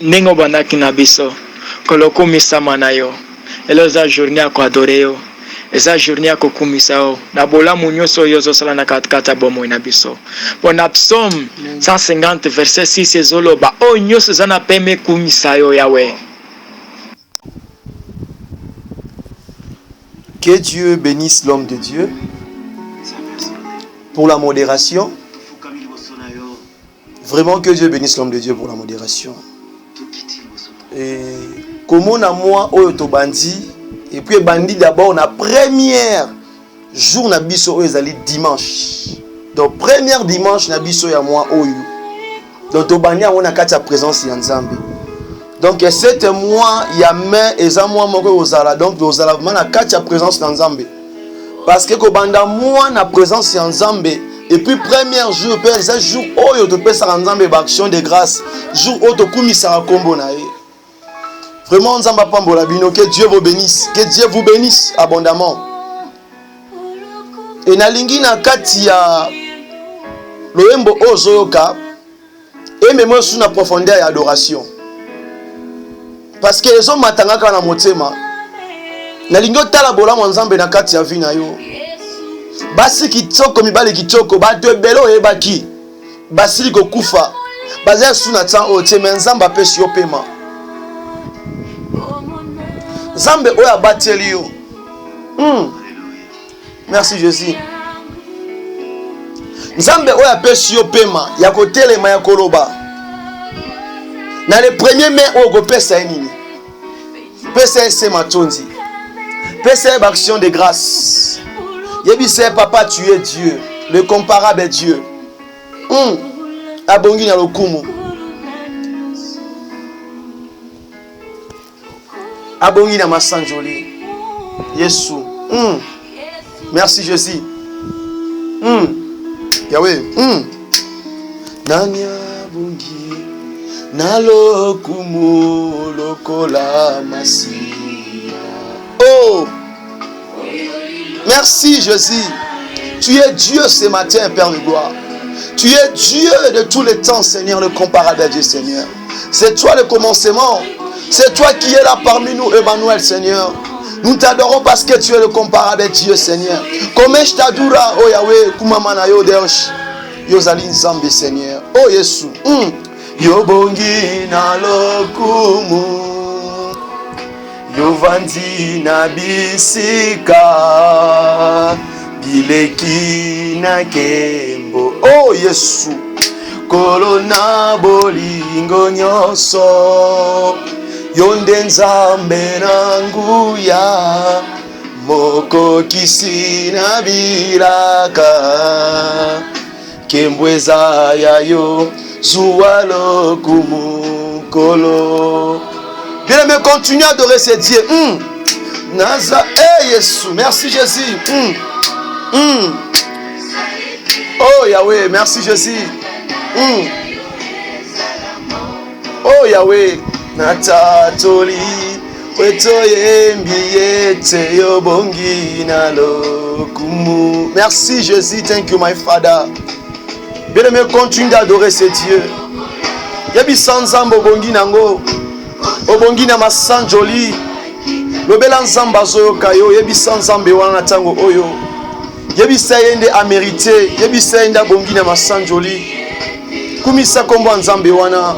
Nengo bandaki na biso kolokumisama na yo. Elo eza journée ya koadore yo. Eza journée ya kokumisa yo. Na bolamu nyonso oyo ozosala na katikati ya bomoi na biso. Po na Psaume 150 verset 6 ezoloba oyo nyonso eza na peme kumisa yo Yahweh. Que Dieu bénisse l'homme de Dieu pour la modération. Vraiment que Dieu bénisse l'homme de Dieu pour la modération. Et comment na moi oyo bandi et puis bandi d'abord na première jour na biso oyo ezali dimanche. Donc première dimanche na biso ya moi oyo. Donc to bandi on a kati ya présence ya Nzambe. Donc cette mois ya main eza mois moko ozala donc ozala vraiment na kati ya présence na Nzambe. Parce que ko banda mois na présence ya Nzambe et puis premier jour père ça jour oyo to pesa Nzambe ba action de grâce jour oyo to kumisa kombo na ye. Vraiment Nzamba pambola bino que Dieu vous bénisse, que Dieu vous bénisse abondamment. Et nalingi na kati ya loembo ozoyoka et même sous na profondeur ya adoration. Parce que les hommes matangaka na motema. Nalingi otala bola Nzambe na kati ya vie na yo. Basi kitoko mibale kitoko bato ebelo ebaki. Basili ko kufa. Bazia sous na temps o teme Nzamba pesi yo pema. Nzambe oya bateli yo. Merci Jésus. Nzambe oya pesi yo pema ya kotelema ya koloba. Na le premier mai o go pesa nini? Pesa c'est matonzi. Pesa action de grâce. Yebise papa tu es Dieu, le comparable est Dieu. Abongi na lokumu. Abongi na masanjoli. Yesu. Merci Jésus. Yahweh. Nanya bongi na lokumu lokola masia. Oh. Merci Jésus. Tu es Dieu ce matin, Père de gloire. Tu es Dieu de tous les temps, Seigneur, le comparable à Dieu, Seigneur. C'est toi le commencement. C'est toi qui es là parmi nous, Emmanuel, Seigneur. Nous t'adorons parce que tu es le comparable à Dieu, Seigneur. Comme je t'adore, oh Yahweh, kumamana yo deosh. Yozali nzambe, Seigneur. Oh Yesu. Yobongi na lokumu. Yovandi na bisika. Bileki na kembo. Oh Yesu. Kolona bolingo nyoso. Yonde nzambe na nguya. Moko kisina bilaka. Kembweza yayo. Zualo kumukolo. Bien-aimé, continue à adorer ce Dieu. Naza, Yesu, merci Jésus. Oh Yahweh, merci Jésus. Oh Yahweh, natatoli, wetoye mbiete yobongi nalo kumu. Merci Jésus, thank you my Father. Bien-aimé, continue d'adorer ce Dieu. Yebi sanzambo bongi nango. Obongi na masanjoli. Lobela nzamba zoyoka yo. Yebi sanzambe wana tango oyo. Yebi sayende a mérité. Yebi sayende bongi na masanjoli. Kumisa kombo nzambe wana.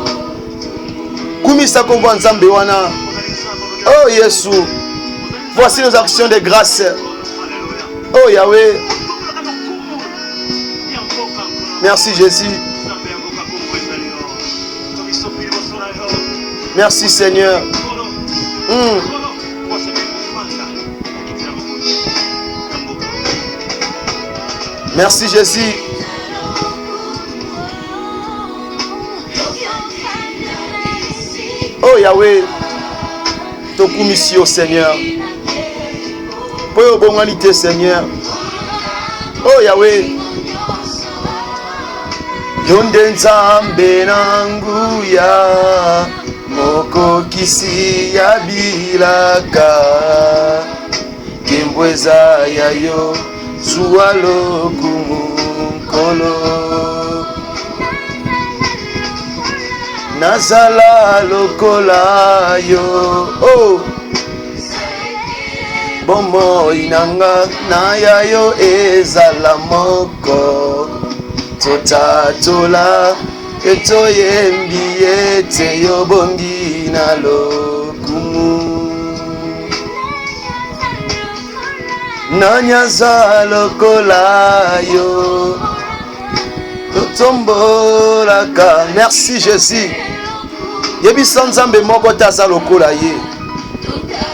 Kumisa kombo nzambe wana. Oh Yesu. Voici nos actions de grâce. Oh Yahweh. Merci Jésus. Merci Seigneur. Merci Jésus. Oh Yahweh. Tokumisi au Seigneur. Pour bonalité Seigneur. Oh Yahweh. Yonde nzambe nanguya moko kisi ya bilaka kimbweza yayo sualo kumukolo nazala lokola yo. Oh, bomoi nanga na ya yo ezala moko. Totatola etoyembi ete yo bongi na lokumu. Nanyaza lokola yo. Totombolaka. Merci Jésus. Yebisa nzambe moko taza lokola ye.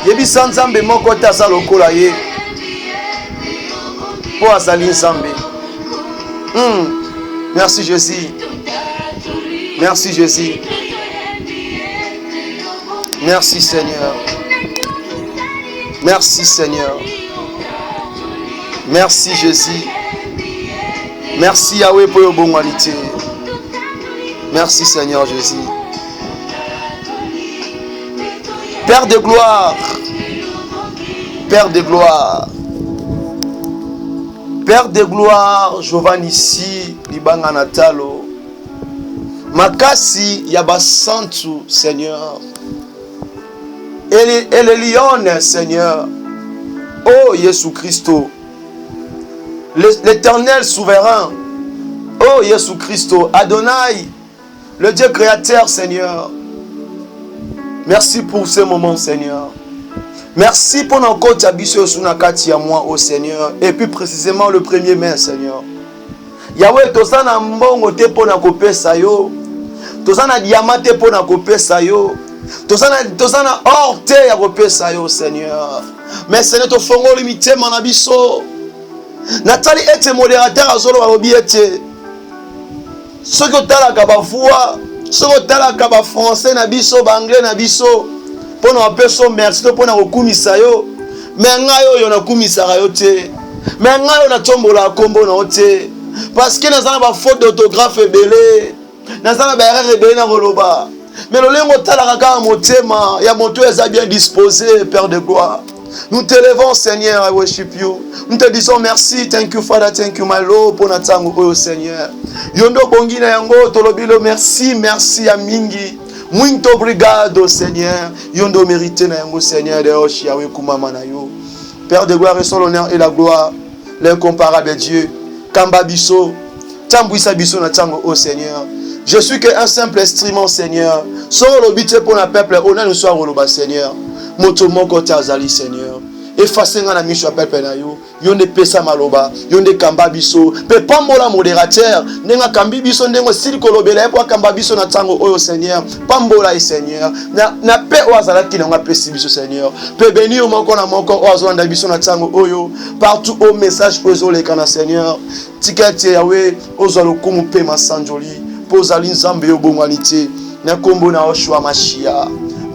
Yebisa nzambe moko taza lokola ye. Po azali nzambe. Merci Jésus. Merci Jésus. Merci Seigneur. Merci Seigneur. Merci Jésus. Merci Yahweh pour le bon qualité. Merci Seigneur Jésus. Père de gloire. Père de gloire. Père de gloire, Jovan ici, Libanga Natalo. Makasi Yabasantu, Seigneur. Et le lion, Seigneur. Oh, Jésus Christo. L'éternel souverain. Oh, Jésus Christo. Adonai, le Dieu créateur, Seigneur. Merci pour ce moment, Seigneur. Merci pour notre côté habitué sur Nakati à moi, au Seigneur. Et plus précisément le 1er mai, Seigneur. Yahweh, tosana mbongo te po na kopesa yo. Tosana diamant te po na kopesa yo. Tosana or te ya kopesa yo, Seigneur. Mais Seigneur, to fongo limité manabiso. Nathalie ete modérateur azolo balobi ete. Soki otalaka ba voix, soki otalaka ba français na biso, ba anglais na biso. Pour nous appeler merci pour nous rekumisa yo. Mais ngayo yo na kumisa yo te. Mais ngayo na tombola kombo na te. Parce que nous avons ba faute d'orthographe belé. Nous avons ba erreur belé na roloba. Mais le lengo talaka ka motema, ya moto est bien disposé, Père de gloire. Nous te levons, Seigneur, I worship you. Nous te disons merci, thank you Father, thank you my Lord pour notre tango au Seigneur. Yondo bongi na yango tolobilo merci, merci à mingi. Muito obrigado, Seigneur. Yondo mérité na yango, Seigneur, de Oshi Yahweh kumama na yo. Père de gloire, reçois l'honneur et la gloire, l'incomparable Dieu. Kamba biso, tambouissa biso na tango au Seigneur. Je suis qu'un simple instrument, Seigneur. Sans l'obité pour le peuple, honneur nous soit roloba, Seigneur. Moto mon côté azali, Seigneur. Effacez nga na miso ya peuple na yo. Yonde pesa maloba, yonde kamba biso. Pe pambola modérateur, nenga kambi biso ndengo sili kolobela po kamba biso na tango oyo, Seigneur. Pambola e Seigneur. Na pe o azala ki nga pesi biso, Seigneur. Pe béni o moko na moko o azonda biso na tango oyo. Partout au message pozo le kana, Seigneur. Tikati Yahweh ozo lokumu pe masanjoli. Pozali nzambe yo bongwanité. Na kombo na Oshua Mashia.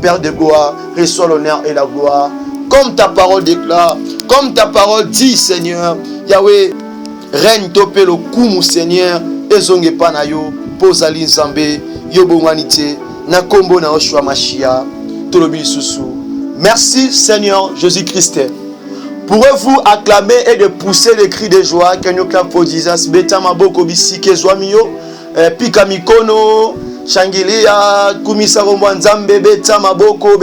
Père de gloire, reçois l'honneur et la gloire. Comme ta parole déclare, comme ta parole dit, Seigneur, Yahweh, règne topé le kumu, Seigneur, ezonge panayo, pozali nzambe, yobongwanité, na kombo na Oshua Mashia, tolobi susu. Merci, Seigneur Jésus-Christ. Pourrez-vous acclamer et de pousser les cris de joie, que nous clamons pour Jesus, Betama Boko Bisike Zwamio, Pika Mikono, Shangilia, Kumisa Rombo Nzambe, Beta Maboko,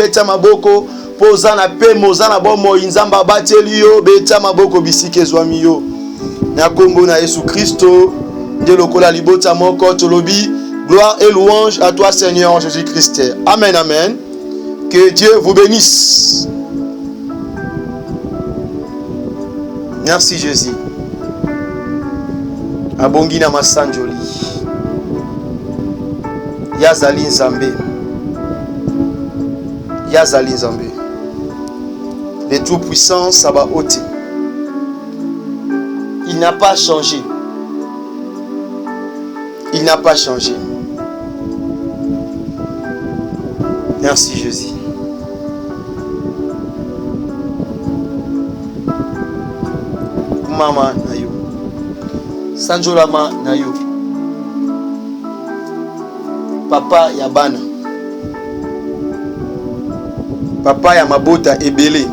Pozana Pe, Mozana Bomo, Inzamba Batelio, Beta Maboko Bisike Zwamio. Na Kombo na Yesu Christo, de Lokola Libota Moko Tolobi, gloire et louange à toi, Seigneur Jésus-Christ. Amen, amen. Que Dieu vous bénisse. Merci Jésus. Abongina Masanjoli. Yazali Nzambe. Yazali Nzambe. Le Tout-Puissant Sabaoth. Il n'a pas changé. Il n'a pas changé. Merci Jésus. Mama Nayo. Sanjolama Nayo. Papa Yabana. Papa Yamabota Ebele.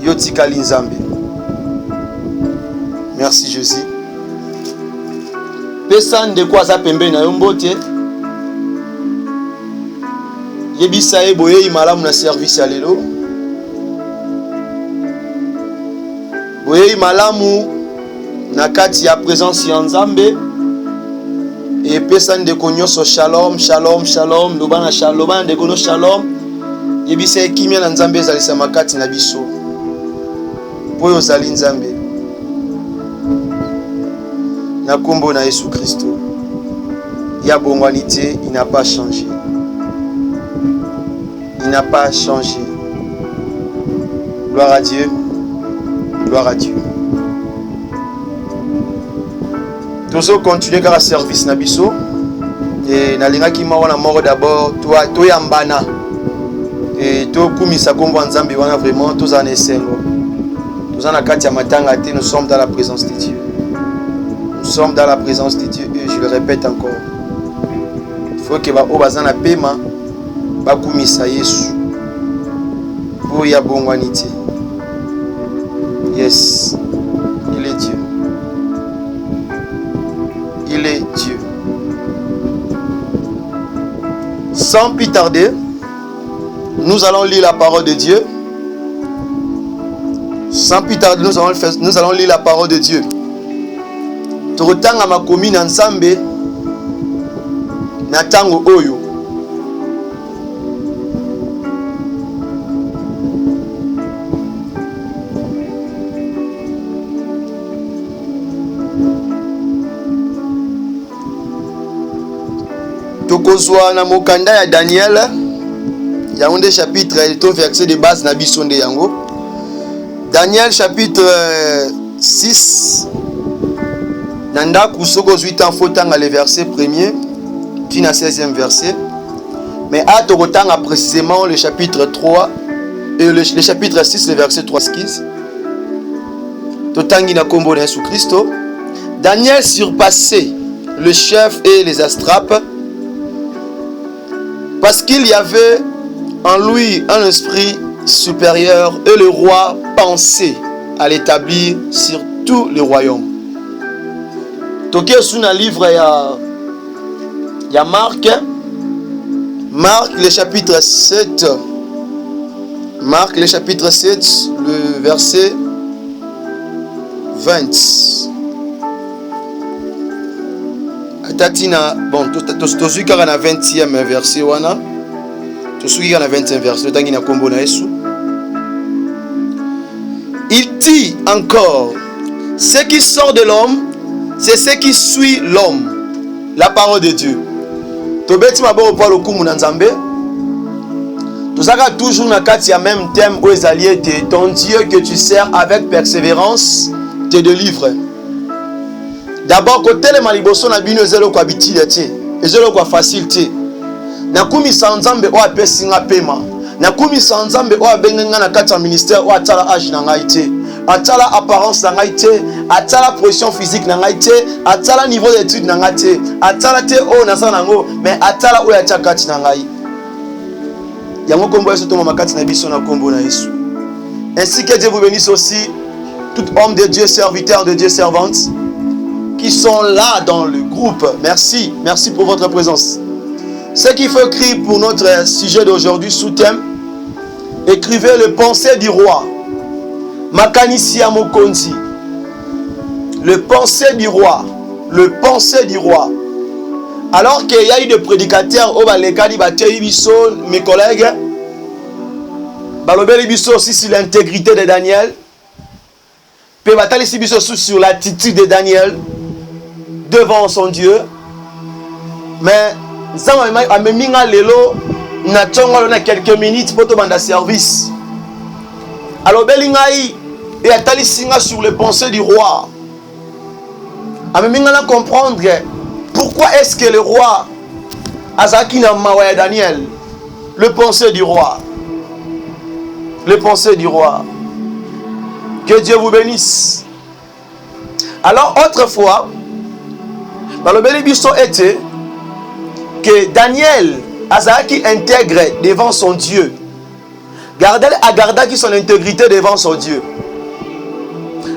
Yotika Linzambe. Merci Jésus. Pesa ndeko aza pembe na yo mbote. Yebisa ye boye malamu na service ya lelo. Boye malamu na kati ya présence ya Nzambe. Et pesa ndeko nyonso shalom, shalom, shalom, lobana shalom, lobana ndeko no shalom. Yebisa ye kimia na Nzambe ezalisa makati na biso. Po yo zali Nzambe. Na kombo na Yesu Christo. Ya bongwanité, il n'a pas changé. Il n'a pas changé. Gloire à Dieu. Gloire à Dieu. Tozo continuer car service na biso. Et na linga ki mawana moro d'abord to yambana. Et to kumisa kombo Nzambe wana vraiment toza na esengo. Toza na kati ya matanga te, nous sommes dans la présence de Dieu. Nous sommes dans la présence de Dieu et je le répète encore. Il faut que ba obazana pema bakumisa Yesu. Pour ya bongwanité. Yes. Il est Dieu. Il est Dieu. Sans plus tarder, nous allons lire la parole de Dieu. Sans plus tarder, nous allons lire la parole de Dieu. Torotanga makomi na Nzambe na tango oyo. Tokozwa na mokanda ya Daniel Yaoundé chapitre to verset de base na bisonde yango. Daniel chapitre 6 Nanda kusoko 8 ans fotanga le verset 1er puis na 16e verset. Mais à Torotanga précisément le chapitre 3 et le chapitre 6 le verset 3 15. Totangi na kombo na Yesu Christo. Daniel surpassait le chef et les astrapes parce qu'il y avait en lui un esprit supérieur et le roi pensait à l'établir sur tout le royaume. Toké sous un livre il y a Marc le chapitre 7. Marc le chapitre 7 le verset 20. Tatina bon tosuki kaka na 20e verset wana tosuki kaka na 20e verset tangi na kombo na Yesu. Il dit encore, ce qui sort de l'homme c'est ce qui suit l'homme. La parole de Dieu. Tobeti maboko pa lokumu na Nzambe. Tozaka toujours na kati ya même thème où ezali ete ton Dieu que tu sers avec persévérance te délivre. D'abord, côté les maliboso na bino ezelo kwa bitile te, ezelo kwa facile te. Na kumisa Nzambe o apesinga pema. Na kumisa Nzambe o abenga na kati ya ministère o atala age na ngai te. Atala apparence na ngai te, atala position physique na ngai te, atala niveau d'étude na ngai te, atala te o nasa nango, mais atala o ya kati na ngai. Yango kombo Yesu to makati na biso na kombo na Yesu. Ainsi que Dieu vous bénisse aussi, tout homme de Dieu, serviteur de Dieu, servante qui sont là dans le groupe. Merci, merci pour votre présence. Ce qu'il faut écrire pour notre sujet d'aujourd'hui, sous-thème, écrivez le pensée du roi. Makanisi ya mokonzi. Le pensée du roi. Le pensée du roi. Alors qu'il y a eu des prédicateurs au Balekadi Batei Biso, mes collègues, Balobeli Biso aussi sur l'intégrité de Daniel, puis Batali Biso sur l'attitude de Daniel devant son Dieu. Mais Zama Ameminga Lelo na tongo na quelques minutes pour te demander service. Alors Belingaï et Atali Singa sur les pensées du roi. Ameminga na comprendre pourquoi est-ce que le roi Azaki na Mawaya Daniel, le pensée du roi. Le pensée du roi. Que Dieu vous bénisse. Alors autrefois, dans le Bélibiso était que Daniel Azaki intègre devant son Dieu. Gardel a gardé son intégrité devant son Dieu.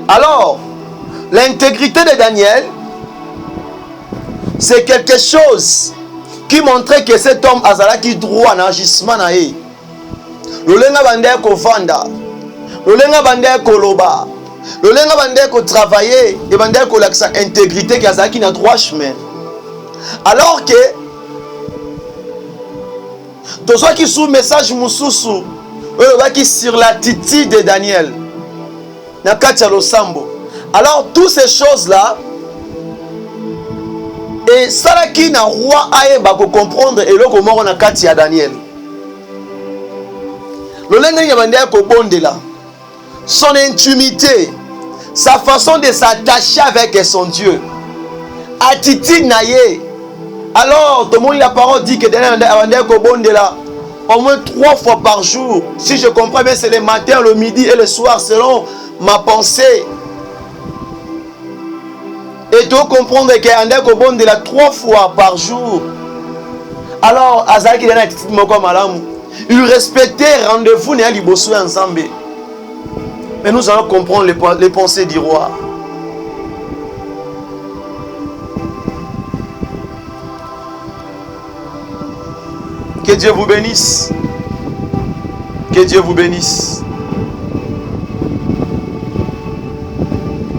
Alors, l'intégrité de Daniel c'est quelque chose qui montrait que cet homme azalaki droit en agissement na ye. Lolenga bandé ko vanda, lolenga bandé ko loba, lolenga bandé ko travailler et bandé ko laksa intégrité qui azalaki na droit chemin. Alors que tout ce qui sous message mususu qui sur l'attitude de Daniel na kati ya losambo. Alors toutes ces choses là et ça qui na roi ayeba ko comprendre eloko moko na kati ya Daniel. Lolenga yabande ko bondela, son intimité, sa façon de s'attacher avec son Dieu, attitude na ye. Alors tout le monde la parole dit que Daniel yabande ko bondela au moins 3 fois par jour. Si je comprends bien, c'est le matin, le midi et le soir selon ma pensée. Et tu comprendre que yabande ko bondela 3 fois par jour. Alors azaki dana attitude moko malamu. Il respectait rendez-vous et il bossait ensemble. Mais nous allons comprendre les pensées du roi. Que Dieu vous bénisse. Que Dieu vous bénisse.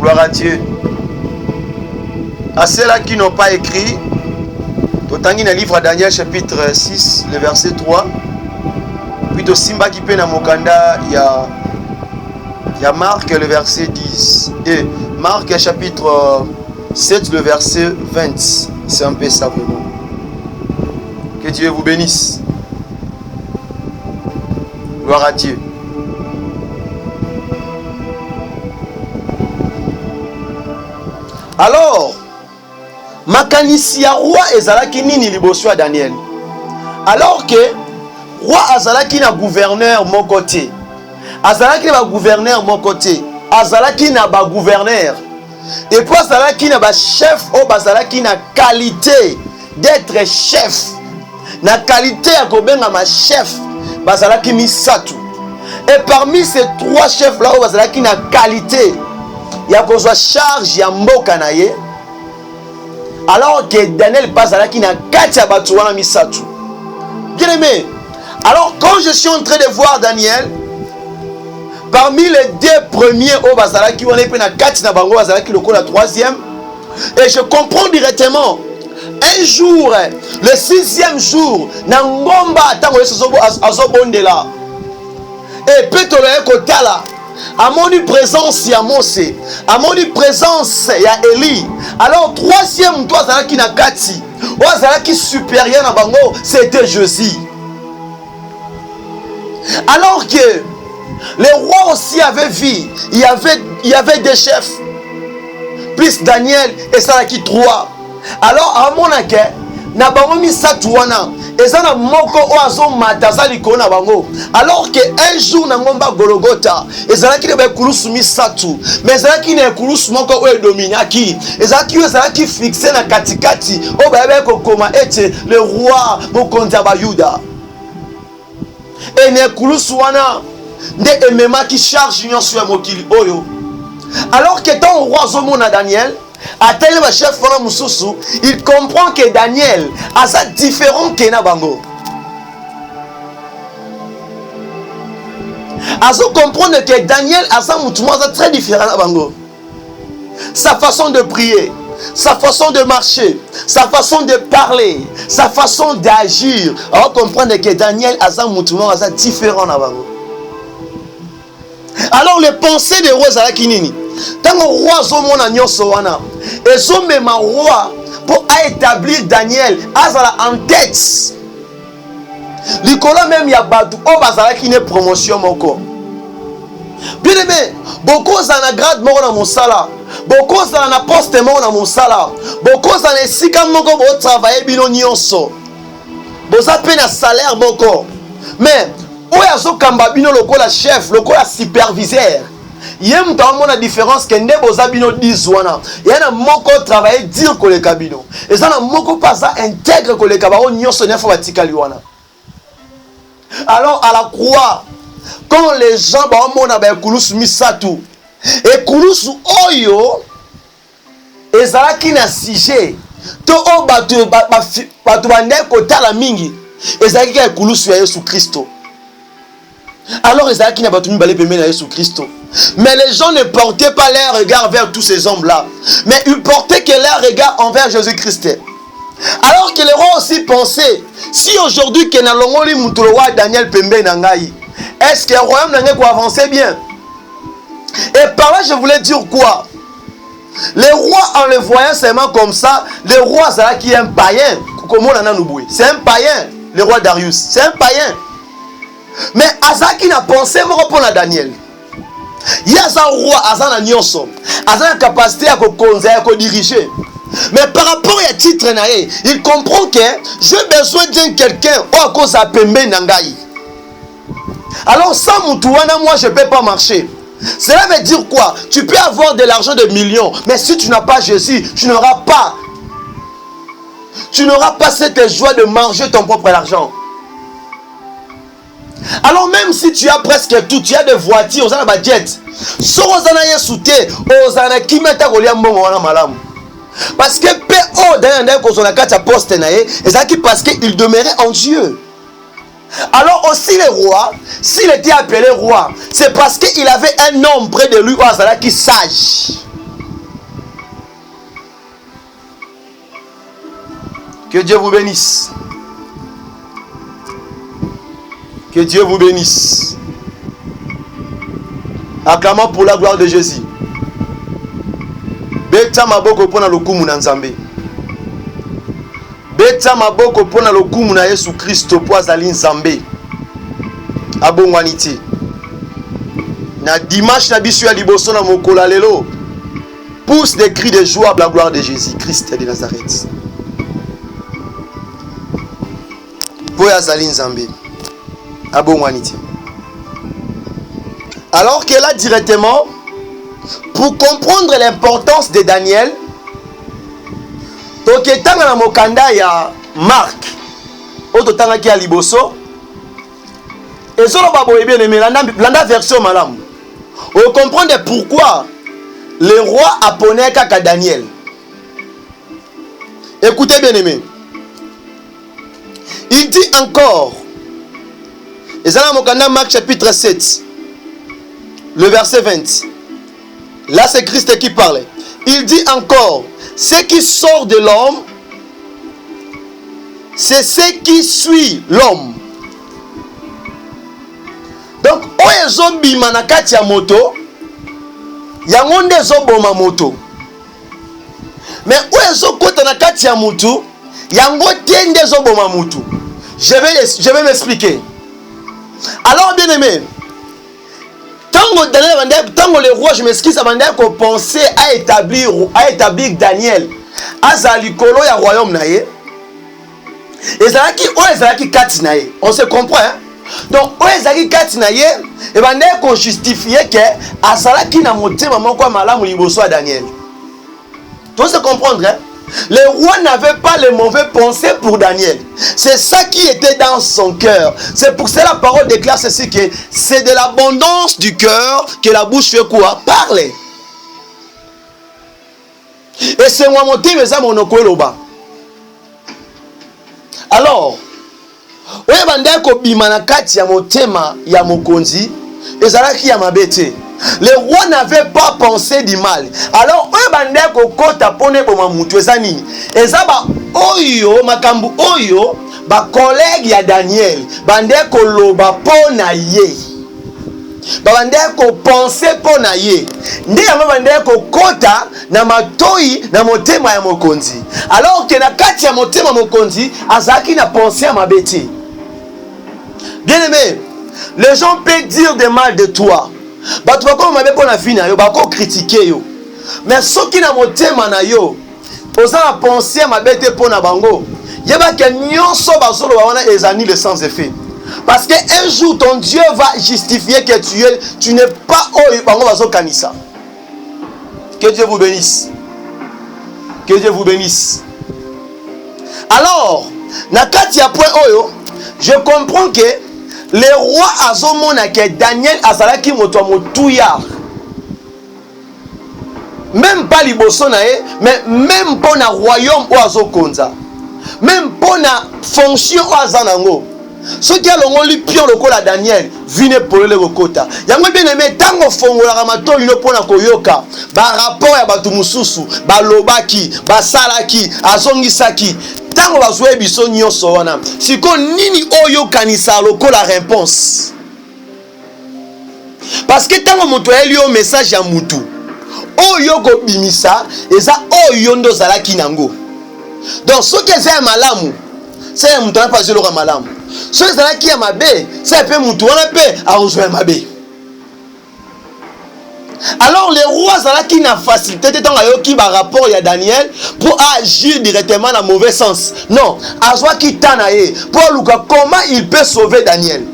Gloire à Dieu. À ceux-là qui n'ont pas écrit, autant qu'il y a un livre à Daniel chapitre 6, le verset 3. Puis au Simba qui peine à Mokanda, il y a Marc le verset 10. Et Marc chapitre 7 le verset 20. C'est un peu ça vraiment. Que Dieu vous bénisse. Gloire à Dieu. Alors, makanisi ya roi ezalaki nini liboso ya Daniel. Alors que roi azalaki na gouverneur mon côté, azalaki na gouverneur mon côté, azalaki na ba gouverneur, et puis azalaki na ba chef o bazalaki na qualité d'être chef, na qualité ya kobenga ma chef bazalaki misatu. Et parmi ces 3 chefs là o bazalaki na qualité ya kozwa charge ya mboka na ye, alors que Daniel bazalaki na kati ya batu wana misatu. Bien aimé, alors quand je suis en train de voir Daniel, parmi les 2 premiers au bazalaki on est pe na kati na bango bazalaki loko la 3e, et je comprends directement. Un jour, le 6e jour, na ngomba tango azobondela, et petolo ekotala amoni présence ya Mose, amoni présence ya Eli. Alors 3e toi azalaki na kati, o azalaki supérieur na bango, c'était Josie. Alors que les rois aussi avaient vu, il y avait des chefs, plus Daniel et Salaki 3. Alors à mon avis, na bango misatu wana ezana moko o azo mataza likolo na bango. Alors que un jour na ngomba Golgotha ezalaki ne ba kulusu misatu, mais ezalaki ne kulusu moko o dominaki, ezalaki fixé na katikati o ba ba ko koma ete le roi mokonzi ba Yuda. Et ne kulusu wana nde emema ki charge nyonso ya mokili oyo. Alors que tant roi zomona Daniel atteint le chef fona mususu, il comprend que Daniel a ça différent que na bango. Azo comprendre que Daniel a ça mutumo très différent na bango. Sa façon de prier, sa façon de marcher, sa façon de parler, sa façon d'agir. Alors comprendre que Daniel a ça mutumo ça différent na bango. Alors les pensées des rois zalaki nini? Tant que roi zomona nyonso wana, et son même roi pour établir Daniel azala en tête. Likola même ya batu o bazalaki ne promotion moko. Bien aimé, beaucoup zana grade moko na mosala, beaucoup zana poste moko na mosala, beaucoup zana esika moko bo travailler bino nyonso. Boza pe na salaire moko. Mais oya zo kamba bino lokola chef, lokola superviseur. Yem ta mona différence que nde boza bino 10 wana. Yana moko travailler dire ko le kabino. Ezana moko pasa intègre ko le kabaro nyonso nefo batikali wana. Alors à la croix, quand les gens ba mona ba kulusu misatu, et kulusu oyo ezalaki na sujet to o bato bande kotala mingi ezalaki ka ekulusu ya Yesu Christo. Alors ezalaki na bato mibale pembeni na Yesu Christo. Mais les gens ne portaient pas leur regard vers tous ces hommes-là, mais ils portaient que leur regard envers Jésus-Christ. Alors que les rois aussi pensaient, si aujourd'hui que na longoli mutu le roi Daniel pembeni na ngai, est-ce que le royaume n'a pas avancé bien? Et par là je voulais dire quoi? Les rois, en les voyant seulement comme ça, les rois c'est là qui est un païen. C'est un païen, le roi Darius, c'est un païen. Mais Azaki n'a pensé pour la Daniel. Il y a un roi, Azana Nyonso, Azana capacité à diriger. Mais par rapport à titre, il comprend que j'ai besoin d'un quelqu'un à cause de Pembe Nangaï. Alors sans Moutouana, moi je ne peux pas marcher. Cela veut dire quoi? Tu peux avoir de l'argent de millions, mais si tu n'as pas Jésus, tu n'auras pas cette joie de manger ton propre argent. Alors même si tu as presque tout, tu as des voitures, tu as des jets, parce que parce qu'il demeurait en Dieu. Alors aussi les rois, s'il était appelé roi, c'est parce qu'il avait un homme près de lui qui sage. Que Dieu vous bénisse. Que Dieu vous bénisse. Acclamons pour la gloire de Jésus. Beta maboko pona lokumu na Nzambe. Beta maboko pona lokumu na Yesu Christo po azali Nzambe. Abongwaniti. Na dimanche na biso ya liboso na mokolo lelo. Pousse des cris de joie pour la gloire de Jésus Christ de Nazareth. Po azali Nzambe. Abongwaniti. Alors que là directement, pour comprendre l'importance de Daniel, toketanga na mokanda ya Marc, ototanga ki ya liboso, ezolo babo bien aimé, landa version malam. On comprend pourquoi le roi appelait kaka Daniel. Écoutez bien aimé. Il dit encore, et ça dans mokanda Marc chapitre 7, le verset 20. Là, c'est Christ qui parle. Il dit encore, ce qui sort de l'homme, c'est ce qui suit l'homme. Donc, oyezo bima na kati ya moto, yango nde ezoboma moto. Mais oyezo kota na kati ya mutu, yango te nde ezoboma mutu. Je vais m'expliquer. Alors, bien aimé, tant le roi, je m'excuse, ça m'a dit qu'on pensait à établir Daniel à Zalikolo ya royaume naye. Et Zalaki kat naye. On se comprend, hein? Donc, Zalaki kat naye, et ben qu'on justifiait que Azalaki na motema moko malamu liboso à Daniel. Tu se comprendre, hein? Le roi n'avait pas les mauvais pensées pour Daniel. C'est ça qui était dans son cœur. C'est pour ça la parole déclare ceci, que c'est de l'abondance du cœur que la bouche fait quoi? Parler. Et c'est moi motivé ça mon okoloba. Alors, oye bandeko bimana kati ya motema ya mokonzi, ezalaki ya mabete. Le roi n'avait pas pensé du mal. Alors, oye bandeko kota pone boma mutu ezani. Ezaba oyo makambu oyo ba collègue ya Daniel, bandeko loba pona ye. Ba bandeko penser pona ye. Ndi ya bandeko kota na matoi na motema ya mokonzi. Alors que na kati ya motema mokonzi, azaki na penser à mabete. Bien aimé, les gens peuvent dire des mal de toi. Bato bako mabe pona fina yo bako critiquer yo. Mais soki na motema na yo, osana penser mabete pona bango. Yeba ke nyonso basolo ba wana ezani le sans effet. Parce que un jour ton Dieu va justifier que tu n'es pas oyo bango bazo kanisa. Que Dieu vous bénisse. Que Dieu vous bénisse. Alors, na kati ya point oyo, je comprends que le roi azomona que Daniel azalaki moto motuya. même pas liboso na ye, mais même pour na royaume ou azokonza, même pour na fonction ou azanango. Ce qui a longoli pion lokola Daniel, vine pour le kokota. Yango bien aimé tango fongola ramato ino pona koyoka. Ba rapport ya batu mususu, ba lobaki, ba salaki, azongisaki. Tango bazwe biso nyonso wana. Siko nini oyo kanisa lokola réponse. Parce que tango moto elio message ya mutu. Oyo ko bimisa, eza oyo ndo zalaki nango. Donc ce que c'est malamu, c'est mutu na pas le malamu. Ce qui est ma bé, c'est peu mutu wana pe a rejoint ma bé. Alors les rois qui n'a facilité tant ayoki ba rapport ya Daniel pour agir directement dans mauvais sens. Non, azwa ki tanaye pour luka comment il peut sauver Daniel.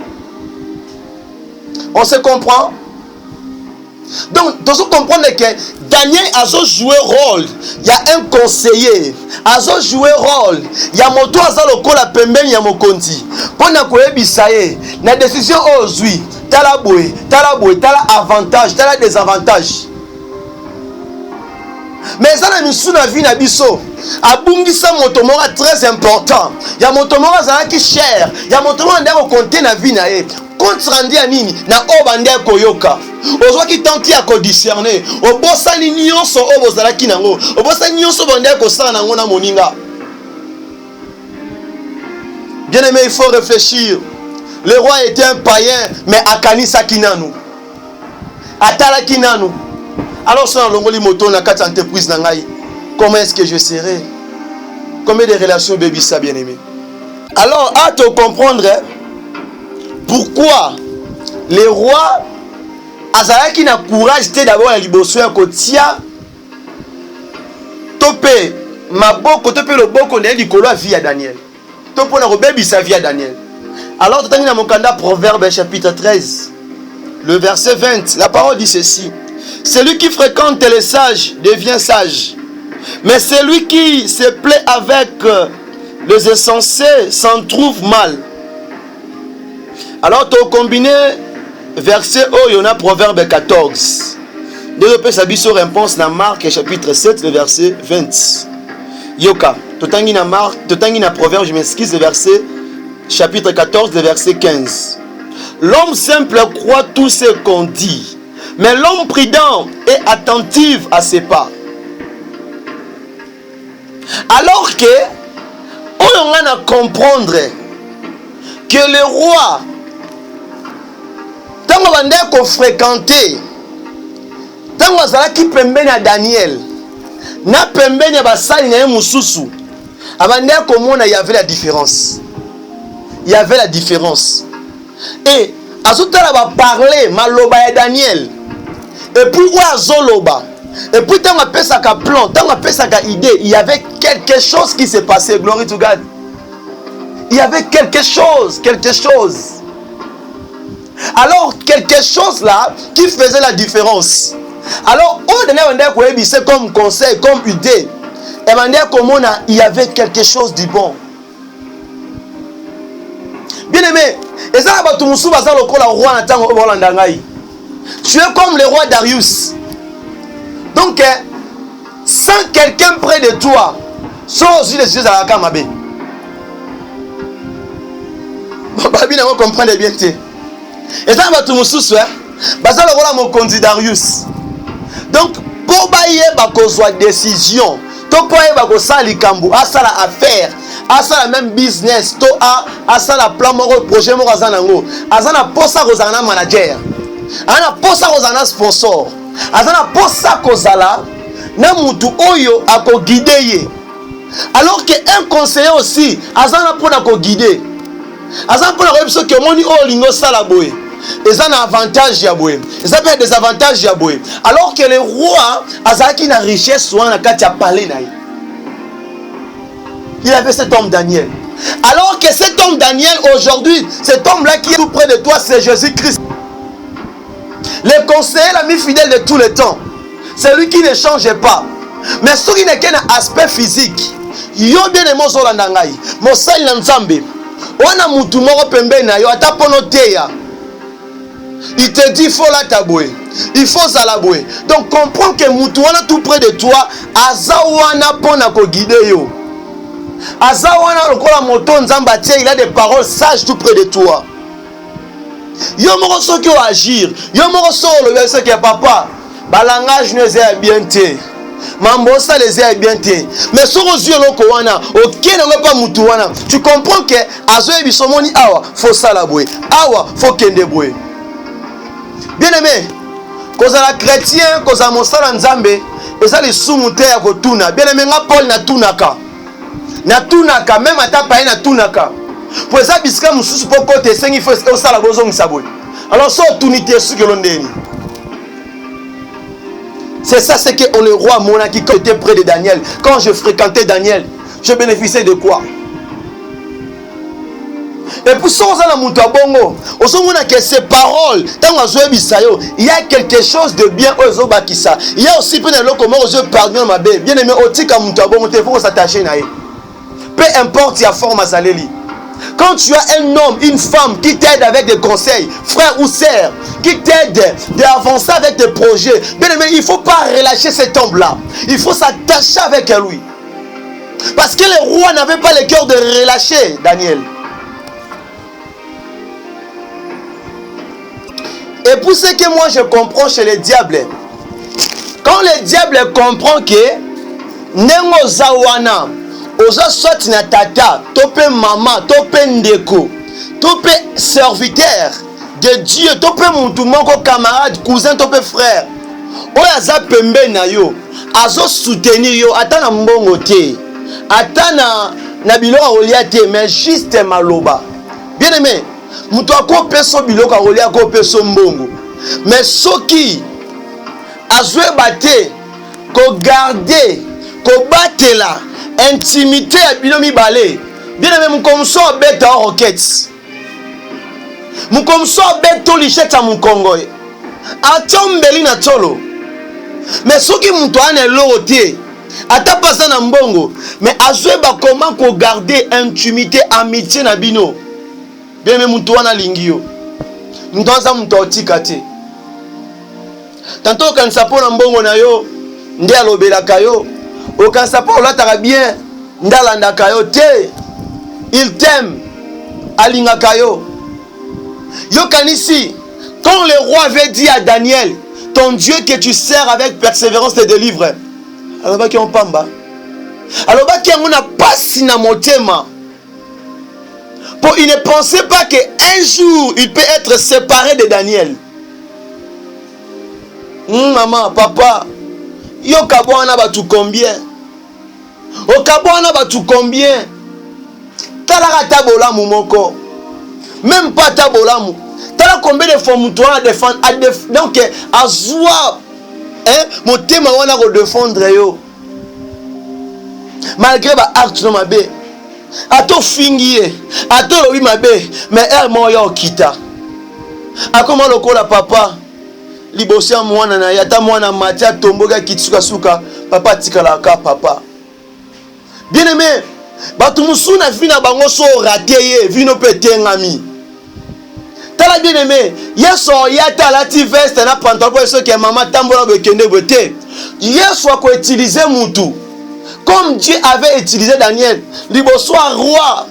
On se comprend? Donc, tu dois comprendre que Daniel a joué rôle. Il y a un conseiller. A joué rôle. Il y a moto a lokola pembeni ya mokonzi. Pona koyebisaye na décision ozui. Tala boy, tala avantage, tala désavantage. Mais ça na misu na vie na biso. Abungisa moto moko très important. Ya moto moko za ki cher. Ya moto moko ndako compter na vie na ye. Compte rendu à nini na obande koyoka. Ozwa ki tenti à discerner. Obosani nyonso obozala ki nango. Obosani nyonso bande ko sala nango na moninga. Bien aimé, il faut réfléchir. Le roi était un païen, mais akanisa kinanu. Atala kinanu. Alors ça longoli moto na quatre entreprises na ngai. Comment est-ce que je serai? Combien de relations baby ça bien aimé? Alors à te comprendre pourquoi les rois azalaki na courage te d'abord ya liboso ya kotia topé maboko topé loboko na likolo vie ya Daniel. Topo na kobebisa vie ya Daniel. Alors totangi na mokanda Proverbe chapitre 13 le verset 20, la parole dit ceci: celui qui fréquente les sages devient sage, mais celui qui se plaît avec les insensés s'en trouve mal. Alors tu as combiné verset oh il y en a Proverbe 14. Développé sa biso réponse dans Marc chapitre 7 le verset 20. Yoka, totangi na Marc, totangi na Proverbe, je m'excuse, le verset chapitre 14 le verset 15. L'homme simple croit tout ce qu'on dit, mais l'homme prudent est attentif à ses pas. Alors que on a comprendre que le roi tango bande ko fréquenter tango azalaki pembeni ya Daniel na pembeni ya basali na ye mususu abande komona il y avait la différence. Il y avait la différence. Et azotala ba parler maloba ya Daniel. Et puis où azoloba. Et puis tango apesaka plan, tango apesaka idée, il y avait quelque chose qui s'est passé. Glory to God. Il y avait quelque chose. Alors quelque chose là qui faisait la différence. Alors au dernier c'est comme conseil, comme idée. Et il y avait quelque chose du bon. Bien aimé, et ça va tout musu baza lokola roi na tango bolanda ngai. Tu es comme le roi Darius. Donc sans quelqu'un près de toi, sans aussi les choses à la kamabe. Babi na comprendre bien té. Et ça va tout musu soir, baza lokola mon conduit Darius. Donc pour bailler ba kozwa décision, to pour ba ko sali kambu, asala affaire. Asa la même business to asa la plan moko projet moko azana ngo azana posa kozana manager ana posa kozana sponsor azana posa kozala na mutu oyo ako guider ye. Alors que un conseiller aussi azana pona ko guider azana pona ko biso ke moni o lingo sala boye ezana avantage ya boye eza pe des avantages ya boye. Alors que le roi azaki na richesse wana kati ya palais na ye. Il avait cet homme Daniel. Alors que cet homme Daniel aujourd'hui, cet homme-là qui est tout près de toi, c'est Jésus-Christ. Le conseiller, l'ami fidèle de tous les temps. C'est lui qui ne change pas. Mais ce qui n'est qu'un aspect physique. Yo bien aimé Zolandangai. Mosai Nanzambe. Wana mutu moko pembe na yo atapono teya. Il te dit, il faut la tabouer. Il faut ça la bouer. Donc comprends que Moutouana tout près de toi, Azawana pona ko guider yo. Azawana lokola moto nzamba tie, il a des paroles sages tout près de toi. Yo moko soki o agir, yo moko solo yo ce que papa, ba langage ne zé bien té. Mambosa les est bien té. Mais sur aux yeux loko wana, OK na pas Moutouana. Tu comprends que azoye bisomoni awa, faut ça la bouer. Awa, faut kende bouer. Bien aimé, kozala chrétien, kozala mosala nzambe, eza les soumute ya kotuna. Bien aimé, nga Paul na tunaka. Na tunaka, même ata paye na tunaka. Pour ça bisika mususu po kote sengi faut osala bozong saboy. Alors so tunité su que l'ondeni. C'est ça, c'est que le roi Monaki quand était près de Daniel, quand je fréquentais Daniel, je bénéficiais de quoi? Et puis, si on a monté à Bongo, on a que ces paroles, il y a quelque chose de bien aux Obakissa. Il y a aussi peu de gens comment aux pardon ma belle. Bien aimé, au tika monté à Bongo, il faut s'attacher à eux. Peu importe la forme à Saleli. Quand tu as un homme, une femme qui t'aide avec des conseils, frère ou sœur, qui t'aide d'avancer avec des projets, bien aimé, il ne faut pas relâcher cet homme-là. Il faut s'attacher avec lui. Parce que les rois n'avaient pas le cœur de relâcher Daniel. Et pour ce que moi je comprends chez les diables, quand les diables comprennent que Nengo Zawana, Oza soit na tata, tope maman, tope ndeko, tope serviteur de Dieu, tope moutoumoko camarade, cousin, tope frère, Oyaza pembe na yo, azo soutenir yo, atana mbongo te, atana na biloko olia te, mais juste maloba. Bien aimé, mutu akopeso biloko akolia akopeso mbongo, mais soki azwe bate ko garder ko batela intimité à binomi balé. Bien aimé, mon comme ça bête en roquette. Mon comme ça bête to lichette à mon Congo. Atombeli na tolo. Mais ce qui mon toane l'oroté. Ata pasa na mbongo. Mais azwe ba comment ko garder intimité, amitié na bino. Bien aimé, mon toane lingio. Mon toane sa mon totika te. Tantôt quand ça pon na mbongo na yo, nde alobela kayo. Aucun sapeur là t'as bien ndalanda kayo te, il t'aime alinga kayo yo kanisi. Quand le roi avait dit à Daniel, ton Dieu que tu sers avec persévérance te délivre, alors bah qui on pamba, alors bah qui on a pas sina motema, pour il ne pensait pas que un jour il peut être séparé de Daniel. Maman, papa, yo kabwana batu combien? O kabwana batu combien? Talaka tabolamu moko. Même pas tabolamu. Tala combien de fois mutu wana défendre donc azwa motema wana ko défendre yo. Malgré ba acte no mabe. Ato fingié, ato lobi mabe, mais elle mo yo kita. Akoma lokola papa libosia mwana na yata mwana matia tomboga kitsuka suka papa tikala ka papa. Bien aimé, batu musuna vina bango so raté vino pété ngami. Tala bien aimé, yeso yata la ti veste na pantalon pour ceux que maman tambola bekende boté. Yeso ko utiliser mutu comme Dieu avait utilisé Daniel liboso roi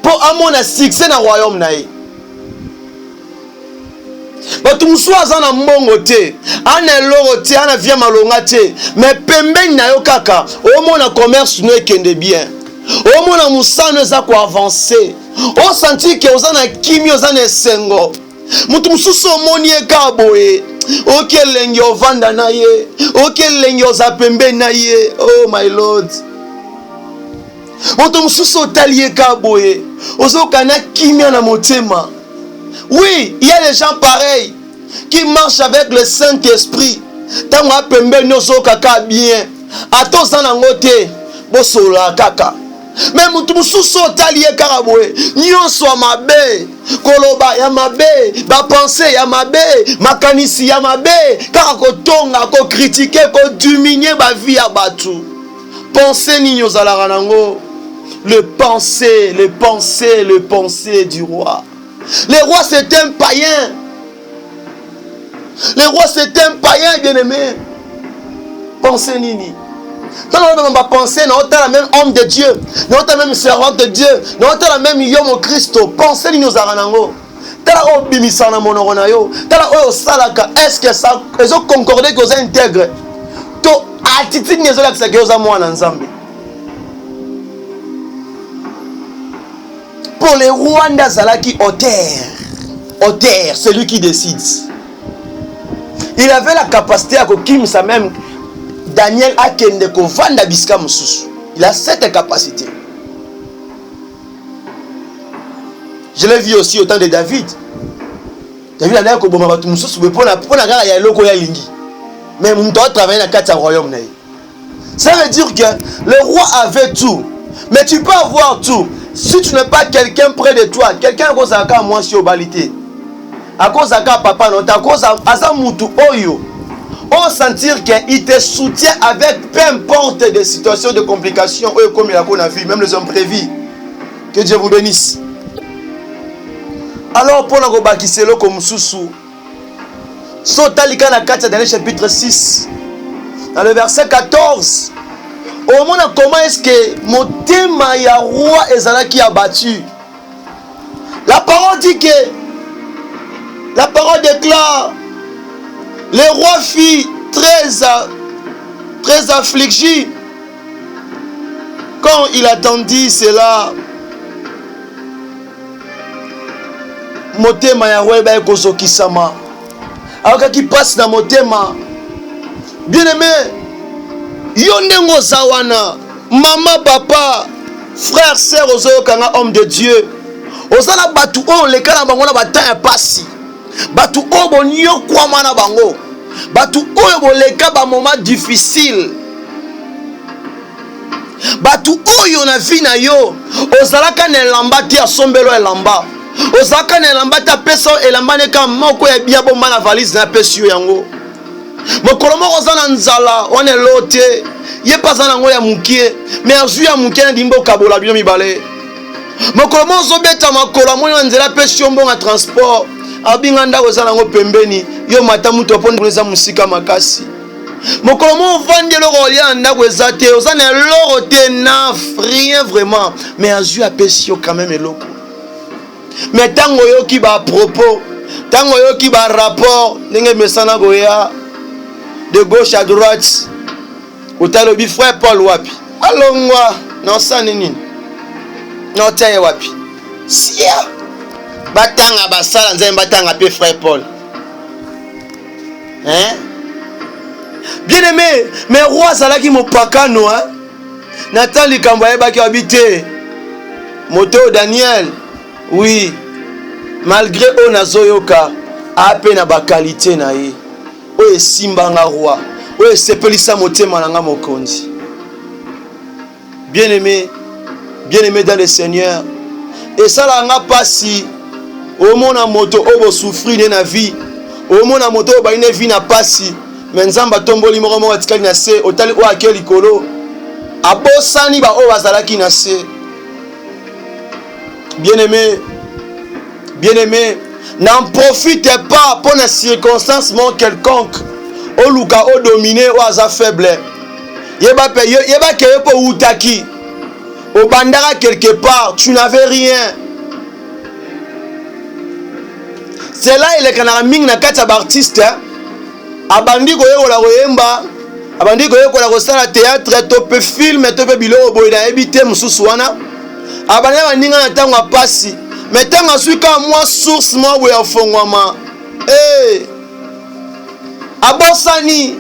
pour amona succès na royaume na ye. Batu musua zana mbongo te, ana loro te, ana via malonga te, mais pembeni na yo kaka, o mona commerce no ekende bien. O mona musano za ko avancer. O senti que ozana kimi ozana esengo. Mutu mususu omoni eka boye. O kelengi ovanda na ye, o kelengi oza pembeni na ye. Oh my Lord. Mutu mususu otali eka boye. Ozo kana kimi na motema. Oui, il y a des gens pareils qui marchent avec le Saint-Esprit. Tant qu'on a pembe noso kaka bien. Ato sana ngote bosola kaka. Mais mutu mususu otaliye karabwe. Nyonso mabe. Koloba ya mabe, ba penser ya mabe, makanisi ya mabe, kaka ko tonga, ko critiquer, ko diminuer ba vie ya batu. Penser ni nyozala nango. Le penser du roi. Le roi c'est un païen. Le roi c'était un païen, bien-aimé. Pensez nini. Quand on va penser, on a même homme de Dieu, on a même servant de Dieu, on a même Yomo Christo. Pensez nini aux aranango. Tala obimisana monoronayo. Tala o salaka. Est-ce que ça, ils ont concordé que vous intègre. To attitude n'y a pas que vous avez moi ensemble. Pour les Rwandais, Zalaki auteur, celui qui décide. Il avait la capacité à ça même Daniel Akende ko vanda biska mususu. Il a cette capacité. Je l'ai vu aussi au temps de David. David a dit que bon mabatu mususu mais pour la gara ya loko ya lingi. Mais on doit travailler dans quatre royaumes. Ça veut dire que le roi avait tout. Mais tu peux avoir tout. Si tu n'es pas quelqu'un près de toi, quelqu'un qui a moi sur balité, à cause de papa, non, à cause de mutu oyo, on sentir qu'il te soutient avec peu importe des situations de complications, comme il a vu, même les imprévus. Que Dieu vous bénisse. Alors, pour nous bâtir le comme sous Sotalika na 4 dans le chapitre 6, dans le verset 14. Au moment comment est-ce que mon thème ya roi ezalaki abattu. La parole dit que la parole déclare le roi fit très affligé quand il attendit cela. Motema ya roi ba ekozokisama. Alors qui passe dans motema. Bien-aimé, Yondengo Zawana, maman, papa, frère, sœur, ozoyokanga homme de Dieu. Ozana batu on le kana bango na batanya pasi. Batu o bonyo kwa mana bango. Batu o boleka ba moment difficile. Batu oyo na vie na yo, ozalaka na elamba ti asombelo elamba. Ozalaka na elamba ta peso elamba ne ka moko ya bia bomba na valise na peso yango. Mokolomo ozana nzala wana lote ye pasana ngo ya mukie mais azu ya mukie na dimbo kabola bino mibale. Mokolomo ozobeta makolo amoni nzela peso mbonga transport abinga ndako ozana ngo pembeni yo mata mutu oponi kuleza musika makasi. Mokolomo vandi loko lia ndako ezate ozana loro te na rien vraiment mais azu ya peso quand même eloko. Mais tango yo ki ba propos tango yo ki ba rapport ndenge mesana goya de gauche à droite. Utalobi frère Paul wapi. Alongwa non sanini. Non taye wapi. Sia. Batanga basala nzemba batanga pe frère Paul. Hein? Bien-aimé, mais roi zalaki mopakano hein. Nathan likambo yebaki habité. Moto Daniel. Oui. Malgré onazoyoka a peine ba qualité na ye. Oye simbanga roi. Oye sepelisa motema nanga mokonzi. Bien-aimé dans le Seigneur. Et ça la nga pasi. Au mona moto obo souffrir na vie. Au mona moto oba ine vie na pasi. Menzamba tomboli moko mo atikali na se otali o akeli kolo. Abosani ba o bazalaki na se. Bien-aimé, n'en profitez pas pour une circonstance quelconque. O luka o dominé o aza faible. Yeba ke po utaki. Au bandara quelque part, tu n'avais rien. C'est là il est kana ming na kata artiste. Abandi ko yekola koyemba, abandi ko yekola kosala théâtre, to pe film, to pe biloko boy na ebité mususu wana. Abandi baninga na tango apasi. Mais tant que suis quand moi source moi ou enfongwama. Abosani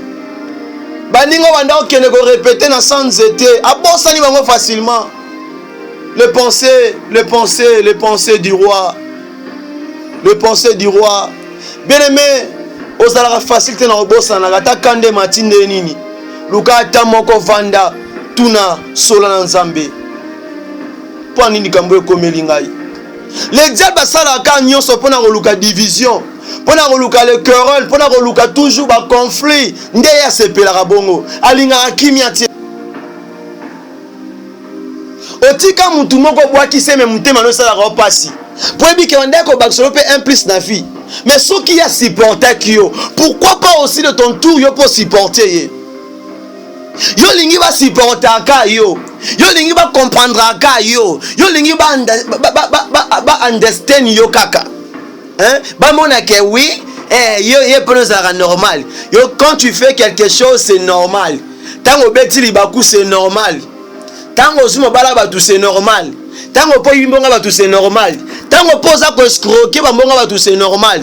baningo banda okende ko répéter na sans été. Abosani bango facilement. Les pensées du roi. Le pensée du roi. Bien-aimé, ozala facilité na obosana kata kande matinde nini. Luka tamoko vanda tuna sola na nzambe. Pour nini kambo komeli ngai. Les diables salaka nyonso pona koluka division, pona koluka le querelle, pona koluka toujours ba conflit, nde ya sepelaka bongo, alinga kimia tie. Otika mutu moko bwaki seme mutema no sala ko pasi. Po ebi ke wanda ko baksolo pe 1 plus na vie. Mais ceux qui a supporté Kyo, pourquoi pas aussi de ton tour yo pour supporter? Yo lingi va supporter ka yo. Yo lingi va comprendre ka yo. Yo lingi va understand yo kaka. Hein? Ba mona ke oui, yo est normal. Yo quand tu fais quelque chose c'est normal. Tango beti libaku c'est normal. Tango sumo bala batu c'est normal. Tango po yimbonga batu c'est normal. Tango posa ko escroquer ba mbonga batu c'est normal.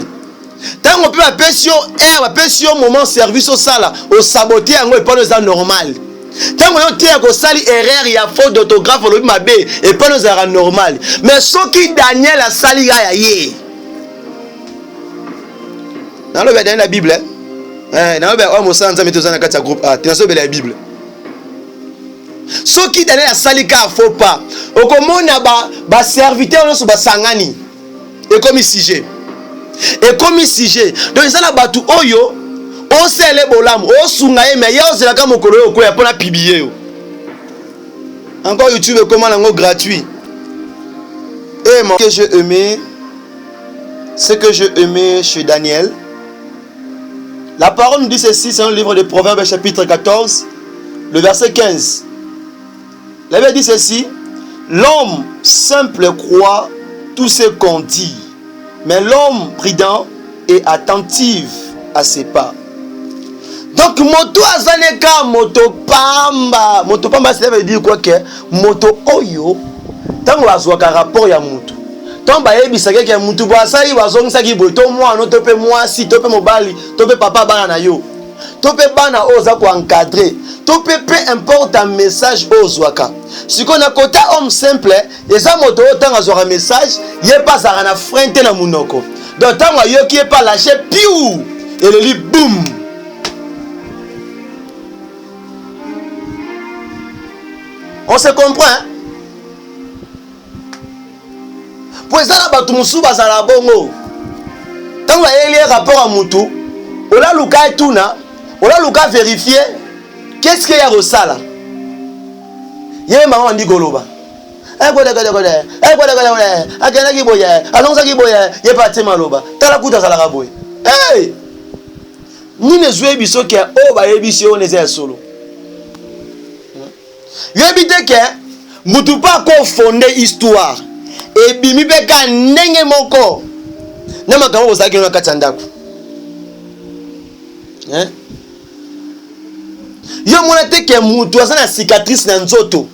Tango pe ba pesio ba pesio moment service au sala au saboter yango et pas nous normal. Tango yo tie ko sali erreur ya faute d'orthographe lo mabe et pas nous normal. Mais ce qui Daniel a sali ya ye. Dans le dans la Bible dans le homme sans mettre dans la groupe A, tu as la Bible. Ce qui Daniel a sali ka faut pas. Au komona ba serviteur no so ba sangani. Et comme sujet. Et comme sujet. Donc ça na batu oyo o sele bolam o sunga mais ya o sela ka mokolo yo ko ya pona publier yo. Encore YouTube comment lango gratuit. Et moi que j'ai aimé ce que j'ai aimé chez Daniel. La parole nous dit ceci, c'est un livre de Proverbes chapitre 14, le verset 15. La Bible dit ceci: l'homme simple croit tout ce qu'on dit, mais l'homme prudent est attentif à ses pas. Donc moto azaneka moto pamba ça veut dire quoi que moto oyo tango azwaka rapport ya moto tomba yebisaka ke mutu bo asali bazongisa ki boy to mwana to pe mwasi to pe mobali to pe papa bana na yo to pe bana oza ko encadrer to pe peu importe un message ozwaka siko na kota homme simple eza moto otanga azwaka message ye pasaka na frente na munoko donc tango yo ki e pas lâcher piou et le lit boum. On se comprend hein? Pour ça là batu musu bazala bongo tango ayeli rapport à mutu ola luka etuna ola luka vérifier qu'est-ce qu'il y a resala yé maman ndi goloba akena ki boye anonza ki boye ye pati maloba tala kuta sala ka boye hey ni ne zwe biso ke o ba yebisi o neze solo yebite ke mutu pa ko fonder histoire et bimi beka ndenge moko na makambo ozaki na kati ya ndako hein yo mona te ke mutu asa na cicatrice na nzoto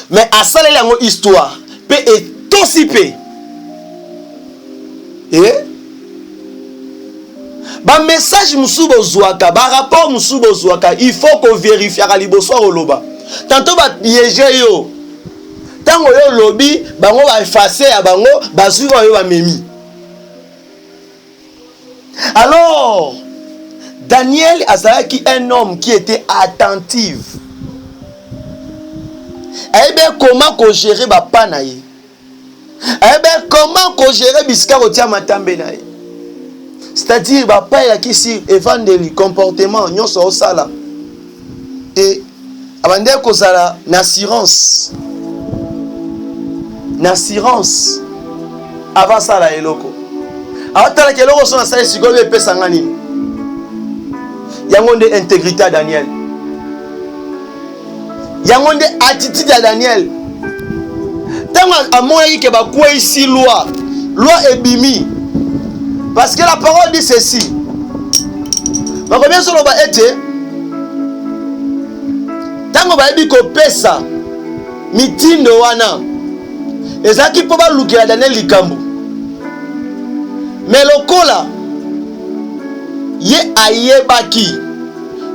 mais asaleli yango histoire pe etosi pe ba message musu bozwaka ba rapport musu bozwaka il faut ko vérifier liboso oloba tantôt ba piéger yo tango yo lobi bango ba effacer ya bango bazura yo ba memi. Alors Daniel azalaki un homme qui était attentif. Comment ko gérer ba pana ye. Comment ko gérer biska ko tia matambe na ye. C'est-à-dire ba pa ya kisi evangeli comportement nyonso osala. Et abande ko sala na assurance. N'assurance avant ça la eloko awatala ke eloko so na sala sikoyo epesa ngani yango nde intégrité à Daniel yango nde attitude à Daniel tango amoyi ke bakwe ici loi ebimi parce que la parole dit ceci bakomi solo ba ete tango ba ebi ko pesa mitindo wana ezaki po balukela Daniel likambo mais lokola ye ayebaki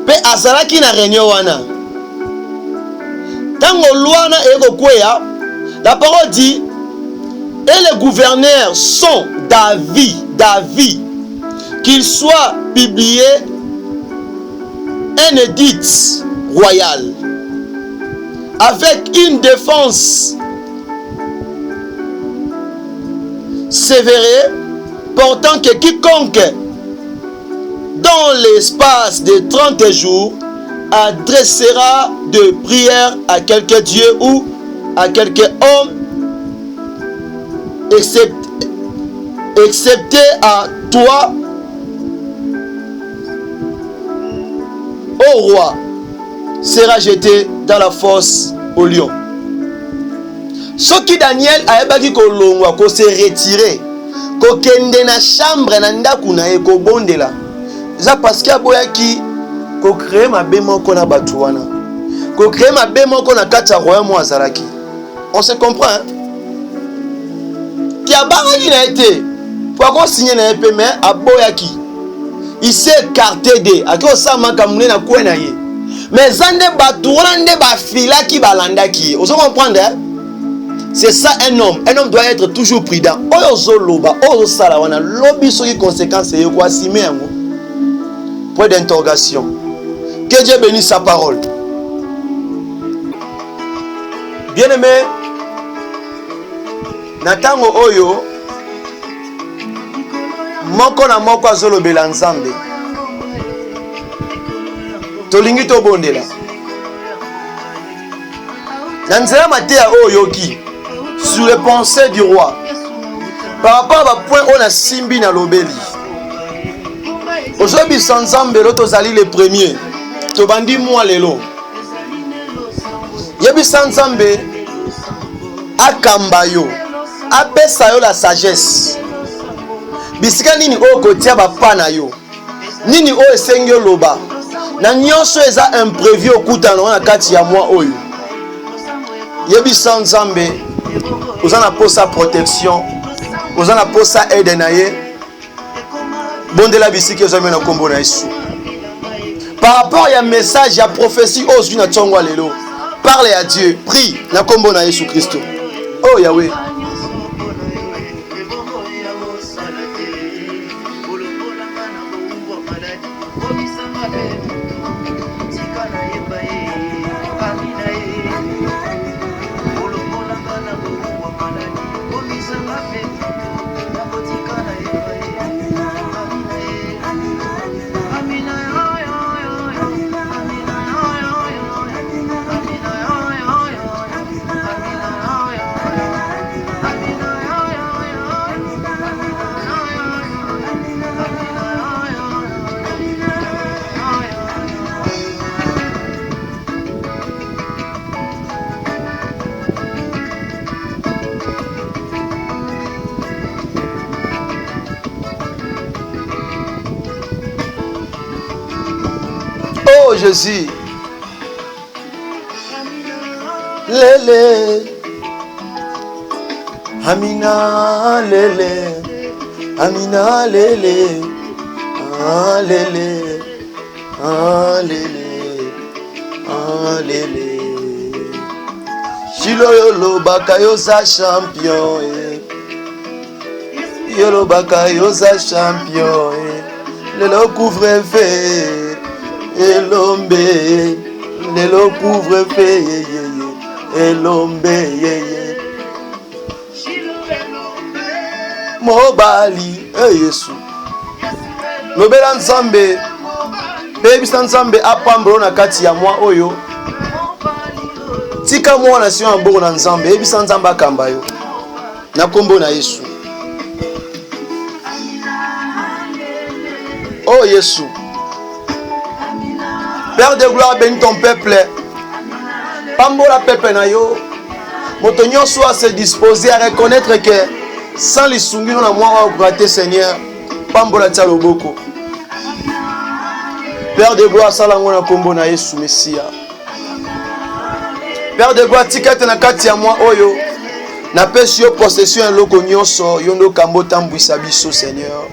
pe azalaki na réunion wana tango lwana ekokweya la parole dit et les gouverneurs sont d'avis qu'il soit publié un édit royal avec une défense sévère portant que quiconque dans l'espace de 30 jours adressera de prières à quelque Dieu ou à quelque homme excepté à toi, ô roi, sera jeté dans la fosse au lion. Ce qui Daniel a ebaki kolongwa ko se retirer ko kende na chambre na ndaku na ye ko bondela. Ça parce que aboyaki ko créer mabe moko na batu wana. Ko créer mabe moko na kati ya royaume azalaki. On se comprend hein? Qui a barré na été pour qu'on signe na épée mais aboyaki. Il s'est écarté de ako sama kamune na kwena ye. Mais zande batu wana nde ba filaki balandaki. On se comprend hein? C'est ça un homme. Un homme doit être toujours prudent. Oyo loba, oyo sala wana lobi soki conséquence yo kwa sime yango. Point d'interrogation. Que Dieu bénisse sa parole. Bien-aimé, natango oyo moko na moko azolobela nzambe. Tolingi to bondela. Na nzela mateya oyo ki sur les pensées du roi. Par rapport à point on a simbi na lobeli. Aujourd'hui sans nzambe loto zali le premier. Tobandi moi lelo. Yebi sans nzambe akamba yo. Apesa yo la sagesse. Bisika nini o kotia ba pana yo. Nini o esengi loba. Na nyonso eza imprévu okutana na kati ya moi oyo. Yebi sans nzambe ozana posa protection. Ozana posa aide na ye. Bondela bisiki ozame na kombo na Yesu. Par rapport à un message, à prophétie, ose na tsongwa lelo. Parlez à Dieu, prie na kombo na Yesu Christo. Oh Yahweh. Oh Jésus, Lele, Amina, Lele, Amina, Lele, ah Lele, ah Lele, ah Lele. Chilo yolo baka yosa champion, yolo baka yosa champion, lelo couvre-feu. Elombe, lelo couvre-feu, elombe, mobali, Yesu. Lobela nzambe, baby nzambe apambro na kati ya mwa oyo. Tika mwana si mboko na nzambe, baby nzambe akamba yo. Na kombo na Yesu. Oh Yesu. Père de gloire, bénis ton peuple. Pambola peuple na yo. Motonyo soit se disposer à reconnaître que sans les sungi non moi au gratter Seigneur. Pambola tia loboko. Père de gloire, salango na kombo na Yesu Messia. Père de gloire, tikate na kati ya moi oyo. Na pesi yo possession loko nyonso yondo kambo tambwisa biso Seigneur.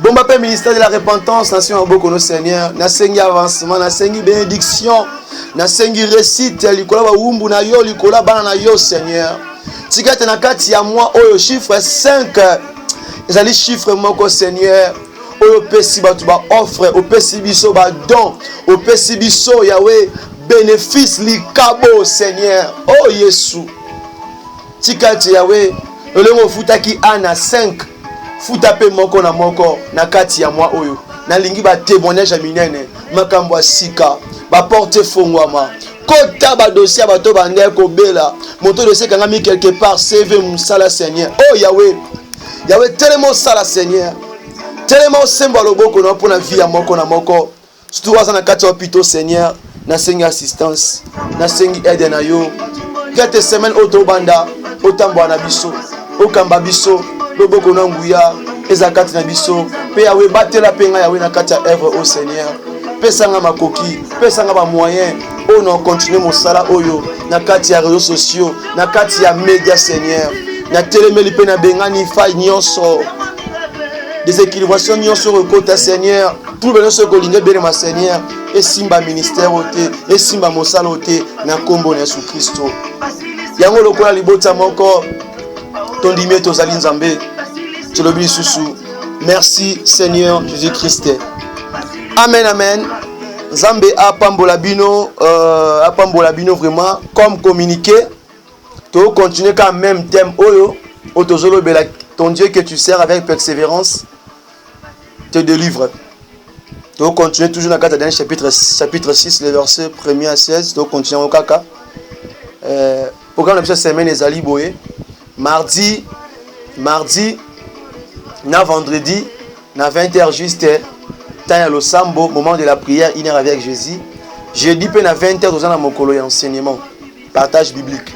Bon papa ministère de la repentance, nation beaucoup nos Seigneur, na sengi avancement, na sengi bénédiction, na sengi récite, likola ba wumbu na yo, likola bana na yo Seigneur. Tikate na kati ya moi oyo chiffre 5. Ezali chiffre moko Seigneur. Oyo pesi batu ba offre, o pesi biso ba don, o pesi biso Yahweh bénéfice likabo Seigneur. Oh Yesu. Tikate Yahweh, le futaki ana 5. Futa pe moko na kati ya mwa oyo na lingi ba témoignage minene makambo asika ba porte fongwama kota ba dossier ba to bande ko bela moto dossier kanga mi quelque part CV musala Seigneur. Oh Yahweh, Yahweh, tellement ça la Seigneur. Tellement semba loboko na pour la vie à moko na moko. Surtout à na kati hôpital Seigneur, na sengi assistance, na sengi aide na yo. Quelques semaines auto banda, otambo na biso, okamba biso, loboko na nguya, ezakati na biso. Pe Yahweh batela penga Yahweh na kati œuvre au Seigneur. Pesanga makoki, pesanga ba moyen, on a continué mon sala oyo, na kati ya réseaux sociaux, na kati ya média Seigneur. Na telemeli pe na bengani fai nyonso. Déséquilibration nyonso rekota Seigneur. Tout le monde kolinga bien ma Seigneur. Et simba ministère oté, et simba mosala oté na kombo na Yesu Kristo. Yango lokola libota moko tondimie tozali nzambe. Tolobi susu. Merci Seigneur Jésus-Christ. Amen, amen. Nzambe apambola bino vraiment comme communiqué. Tu continuer quand même thème oyo, otozolo bela ton Dieu que tu sers avec persévérance te délivre. Tu continuer toujours dans le cadre chapitre 6, les versets 1er à 16. Tu continuer au kaka. Programme de cette semaine est Ali Boé. Mardi, na vendredi, na 20h juste, temps le sambo, moment de la prière, 1h avec Jésus. Jeudi, puis na 20h, nous avons mon colo et enseignement, partage biblique.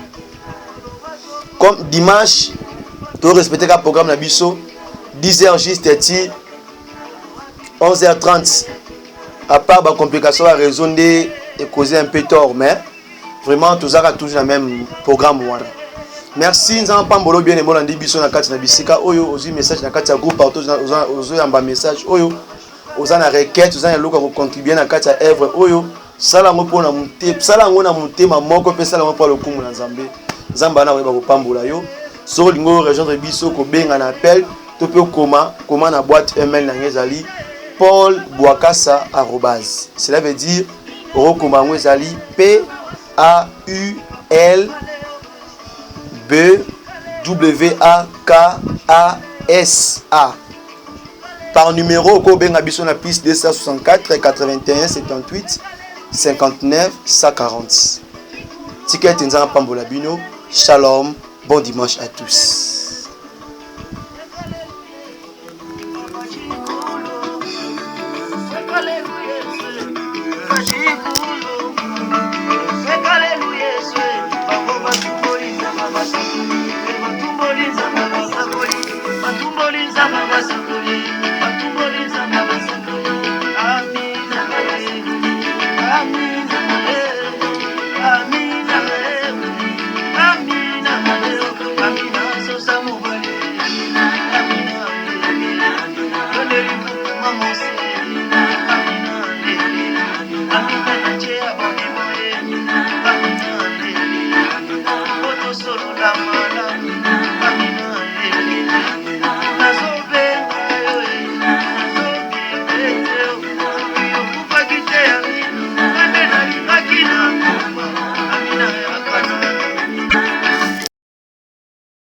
Comme dimanche, tu respecter le programme de Bisso, 10h juste, 11h30. À part la complication, à raison de causer un peu tort, mais vraiment, tout ça toujours le même programme. Merci, nous avons pas bien aimé dans Bisso na kati na bisika. Oyo, aussi message na kati ya groupe partout, ozo yamba message. Oyo, oza na requête, oza na loka ko contribuer na kati ya œuvre. Oyo, sala ngo pona monter, sala ngo na monter ma moko pe sala ngo pa le kumu na Nzambe. Nzamba na weba ko pambola yo. So lingo rejoindre Bisso ko benga na appel, to pe comment na boîte email na ngezali paulbouakassa@. Cela veut dire rokoma ngezali PAULBWAKASA. Par numéro ko benga Bisso na piste 264 81 78 59 140. Ticket nzanga pambola bino. Shalom, bon dimanche à tous. Hallelujah.